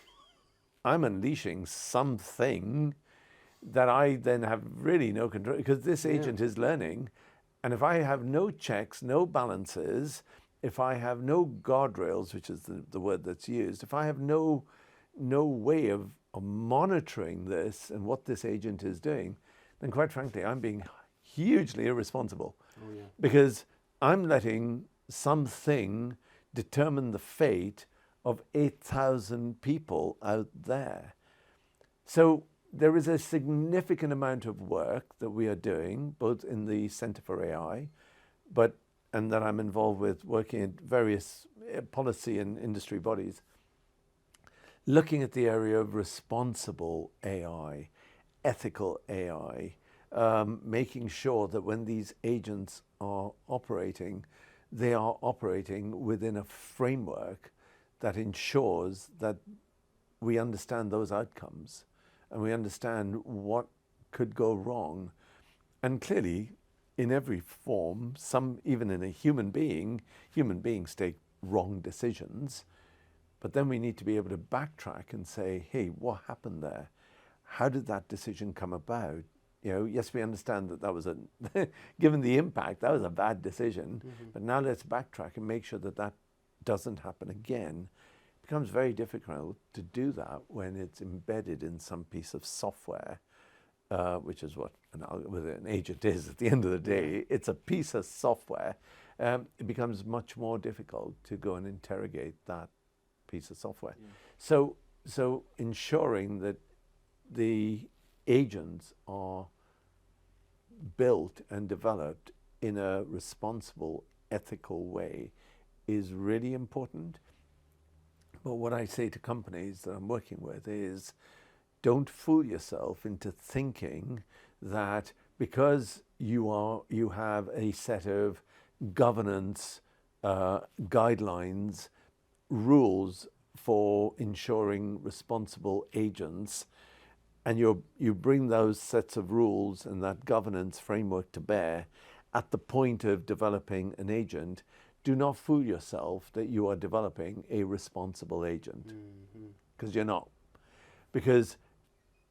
something that I then have really no control, because this agent is learning. And if I have no checks, no balances, if I have no guardrails, which is the word that's used, if I have no way of monitoring this and what this agent is doing, then quite frankly, I'm being hugely irresponsible. Because I'm letting something determine the fate of 8,000 people out there. So there is a significant amount of work that we are doing, both in the Center for AI, and that I'm involved with working in various policy and industry bodies, looking at the area of responsible AI, ethical AI, making sure that when these agents are operating, they are operating within a framework that ensures that we understand those outcomes and we understand what could go wrong. And clearly, in every form, even in a human beings take wrong decisions, but then we need to be able to backtrack and say, hey, what happened there? How did that decision come about? Yes, we understand that was given the impact, that was a bad decision, but now let's backtrack and make sure that that doesn't happen again. It becomes very difficult to do that when it's embedded in some piece of software, which is what an agent is at the end of the day. It's a piece of software. It becomes much more difficult to go and interrogate that piece of software. So ensuring that the agents are built and developed in a responsible, ethical way is really important. But what I say to companies that I'm working with is, don't fool yourself into thinking that because you have a set of governance guidelines, rules for ensuring responsible agents, and you bring those sets of rules and that governance framework to bear at the point of developing an agent, do not fool yourself that you are developing a responsible agent, because you're not. Because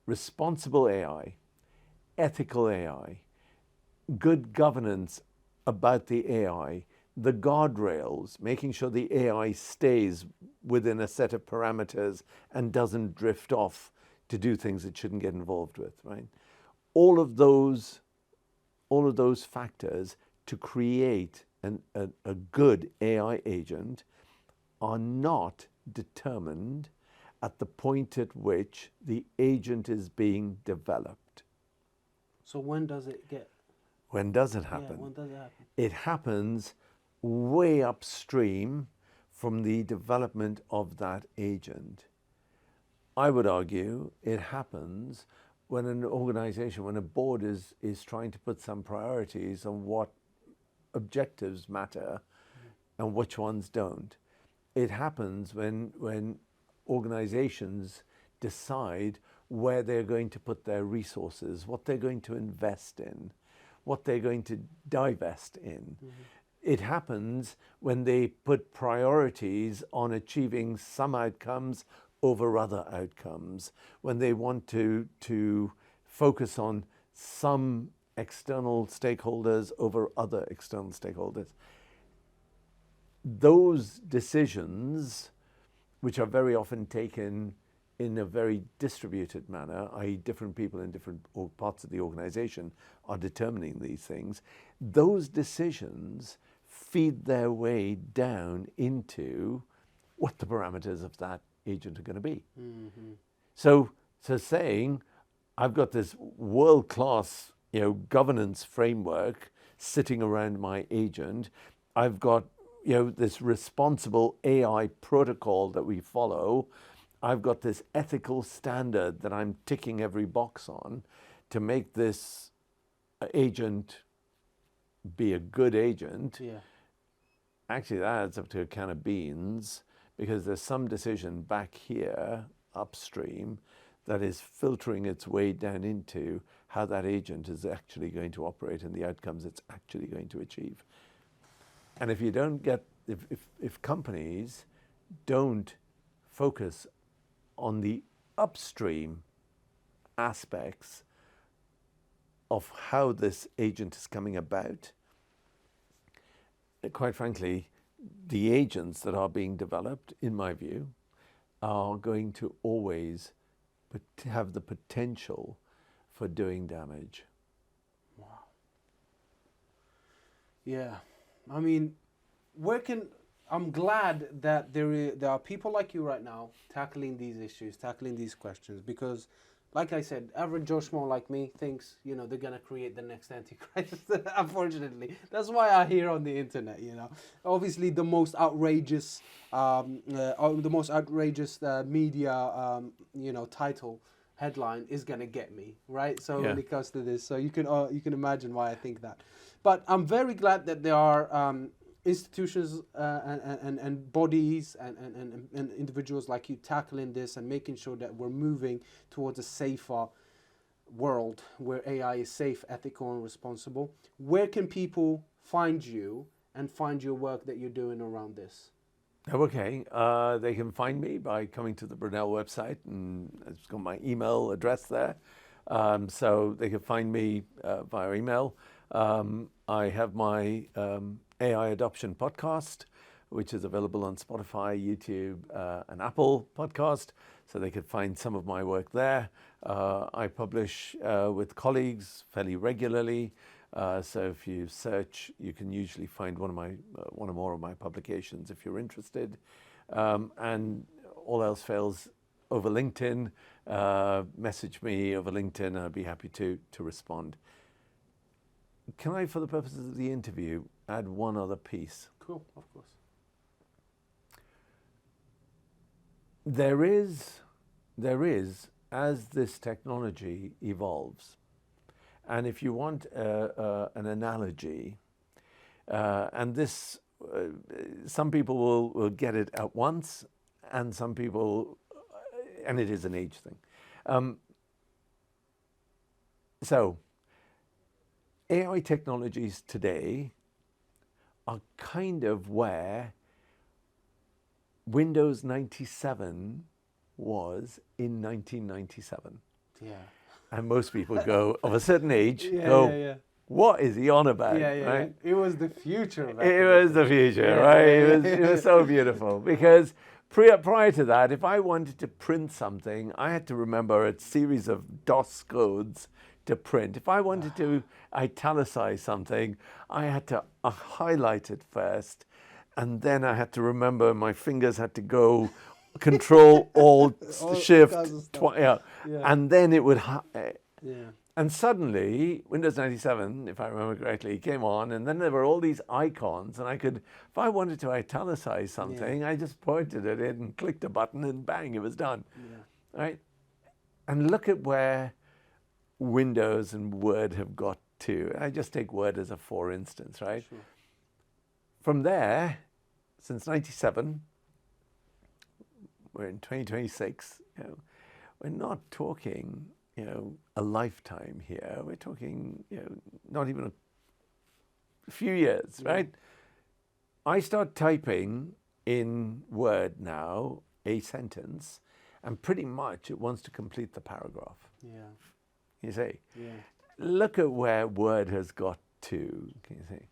responsible AI, ethical AI, good governance about the AI, the guardrails, making sure the AI stays within a set of parameters and doesn't drift off to do things it shouldn't get involved with, right? All of those factors to create a good AI agent are not determined at the point at which the agent is being developed. So when does it happen? Yeah, when does it happen? It happens way upstream from the development of that agent. I would argue it happens when an organization, when a board is trying to put some priorities on what objectives matter and which ones don't. It happens when organizations decide where they're going to put their resources, what they're going to invest in, what they're going to divest in. It happens when they put priorities on achieving some outcomes over other outcomes, when they want to focus on some external stakeholders over other external stakeholders. Those decisions, which are very often taken in a very distributed manner, i.e. different people in different parts of the organization are determining these things, those decisions feed their way down into what the parameters of that agent are going to be. So saying, I've got this world-class, governance framework sitting around my agent. I've got, this responsible AI protocol that we follow. I've got this ethical standard that I'm ticking every box on to make this agent be a good agent. Yeah. Actually, that adds up to a can of beans, because there's some decision back here upstream that is filtering its way down into how that agent is actually going to operate and the outcomes it's actually going to achieve. And if you don't get, if companies don't focus on the upstream aspects of how this agent is coming about, quite frankly, the agents that are being developed, in my view, are going to always have the potential for doing damage. Wow. Yeah. I mean, I'm glad that there are people like you right now tackling these issues, tackling these questions, because like I said, average Joe Schmo like me thinks, they're going to create the next Antichrist. Unfortunately, that's why I hear on the internet, Obviously, the most outrageous, media, title headline is going to get me, right? So when it comes to this, so you can imagine why I think that. But I'm very glad that there are institutions and bodies and individuals like you tackling this and making sure that we're moving towards a safer world where AI is safe, ethical, and responsible. Where can people find you and find your work that you're doing around this? Okay, they can find me by coming to the Brunel website, and it's got my email address there. So they can find me via email. I have my AI Adoption podcast, which is available on Spotify, YouTube, and Apple Podcast, so they could find some of my work there. I publish with colleagues fairly regularly, so if you search, you can usually find one or more of my publications if you're interested. And all else fails, over LinkedIn, message me over LinkedIn, I'd be happy to respond. Can I, for the purposes of the interview, add one other piece? Cool, of course. There is, as this technology evolves, and if you want an analogy, and this, some people will get it at once, and some people, and it is an age thing. So, AI technologies today are kind of where Windows 97 was in 1997. Yeah. And most people go, of a certain age, Yeah. what is he on about? Yeah. Right? It was the future. It was the future, right? It was so beautiful, because prior to that, if I wanted to print something, I had to remember a series of DOS codes to print. If I wanted to italicize something, I had to highlight it first, and then I had to remember my fingers had to go Control Alt Shift, and then it would. And suddenly, Windows 97, if I remember correctly, came on, and then there were all these icons, and I could, if I wanted to italicize something, I just pointed at it and clicked a button, and bang, it was done. Right? And look at where Windows and Word have got to. I just take Word as a for instance, right? Sure. From there, since 97, we're in 2026, we're not talking, a lifetime here. We're talking, not even a few years, right? I start typing in Word now a sentence, and pretty much it wants to complete the paragraph. Yeah. You see? Yeah. Look at where Word has got to, can you see?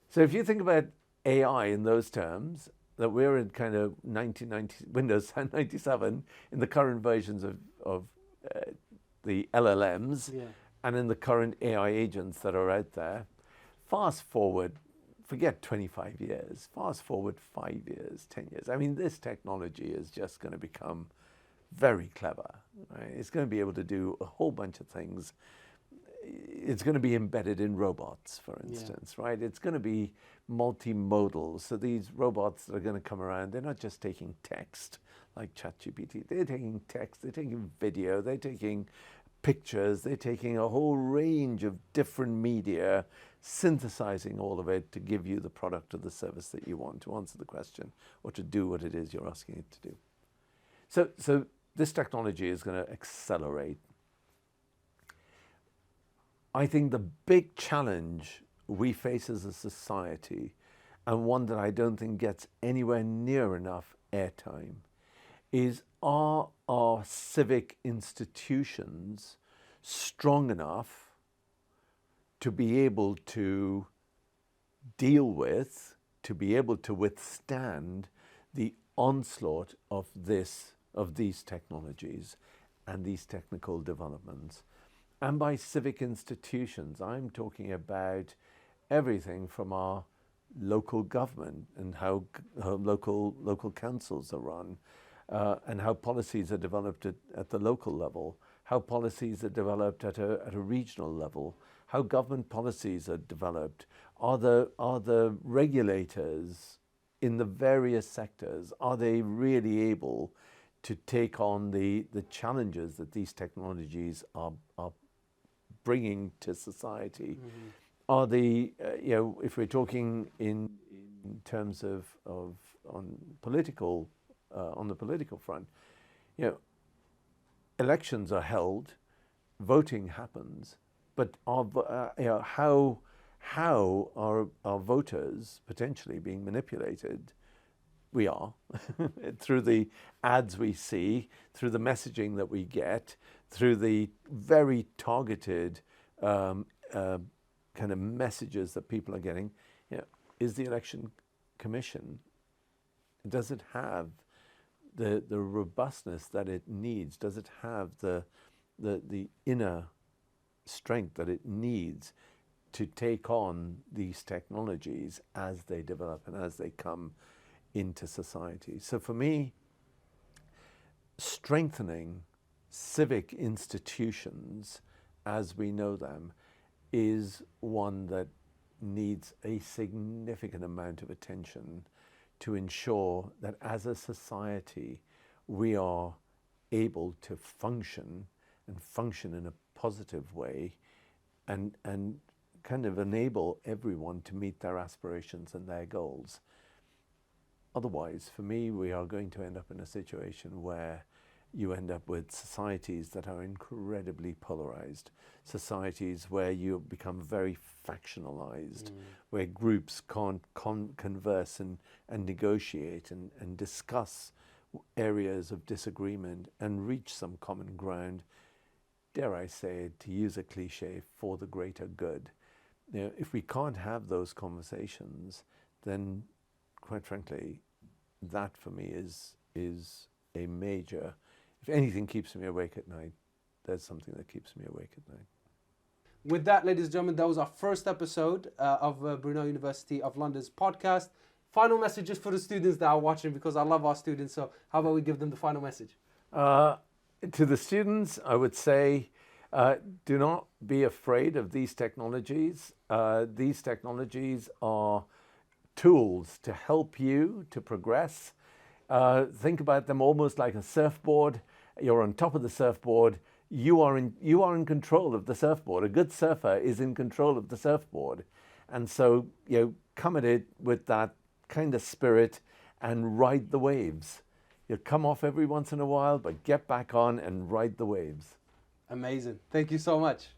So if you think about AI in those terms, that we're in kind of Windows 97 in the current versions of the LLMs, and in the current AI agents that are out there. Fast forward forget 25 years, fast forward 5 years, 10 years. I mean, this technology is just going to become very clever, right? It's going to be able to do a whole bunch of things. It's going to be embedded in robots, for instance, right? It's going to be multimodal. So these robots that are going to come around, they're not just taking text like ChatGPT. They're taking text, they're taking video, they're taking pictures, they're taking a whole range of different media, synthesizing all of it to give you the product or the service that you want, to answer the question or to do what it is you're asking it to do. So this technology is going to accelerate. I think the big challenge we face as a society, and one that I don't think gets anywhere near enough airtime, is are our civic institutions strong enough to be able to deal with, to be able to withstand the onslaught of these technologies and these technical developments? And by civic institutions, I'm talking about everything from our local government and how local councils are run, and how policies are developed at the local level, how policies are developed at a regional level, how government policies are developed. Are the regulators in the various sectors, are they really able to take on the challenges that these technologies are bringing to society? Mm-hmm. Are the if we're talking in terms of on the political front, elections are held, voting happens, but how are our voters potentially being manipulated? We are through the ads we see, through the messaging that we get, through the very targeted kind of messages that people are getting. Is the election commission, does it have the robustness that it needs? Does it have the inner strength that it needs to take on these technologies as they develop and as they come into society? So for me, strengthening civic institutions as we know them is one that needs a significant amount of attention to ensure that as a society we are able to function in a positive way and kind of enable everyone to meet their aspirations and their goals. Otherwise, for me, we are going to end up in a situation where you end up with societies that are incredibly polarized, societies where you become very factionalized, where groups can't converse and negotiate and discuss areas of disagreement and reach some common ground, dare I say it, to use a cliche, for the greater good. If we can't have those conversations, then quite frankly, that for me is a major, if anything keeps me awake at night, there's something that keeps me awake at night. With that, ladies and gentlemen, that was our first episode of Brunel University of London's podcast. Final messages for the students that are watching, because I love our students. So how about we give them the final message? To the students, I would say, do not be afraid of these technologies. These technologies are tools to help you to progress. Think about them almost like a surfboard. You're on top of the surfboard. You are in control of the surfboard. A good surfer is in control of the surfboard. And so, come at it with that kind of spirit and ride the waves. You'll come off every once in a while, but get back on and ride the waves. Amazing. Thank you so much.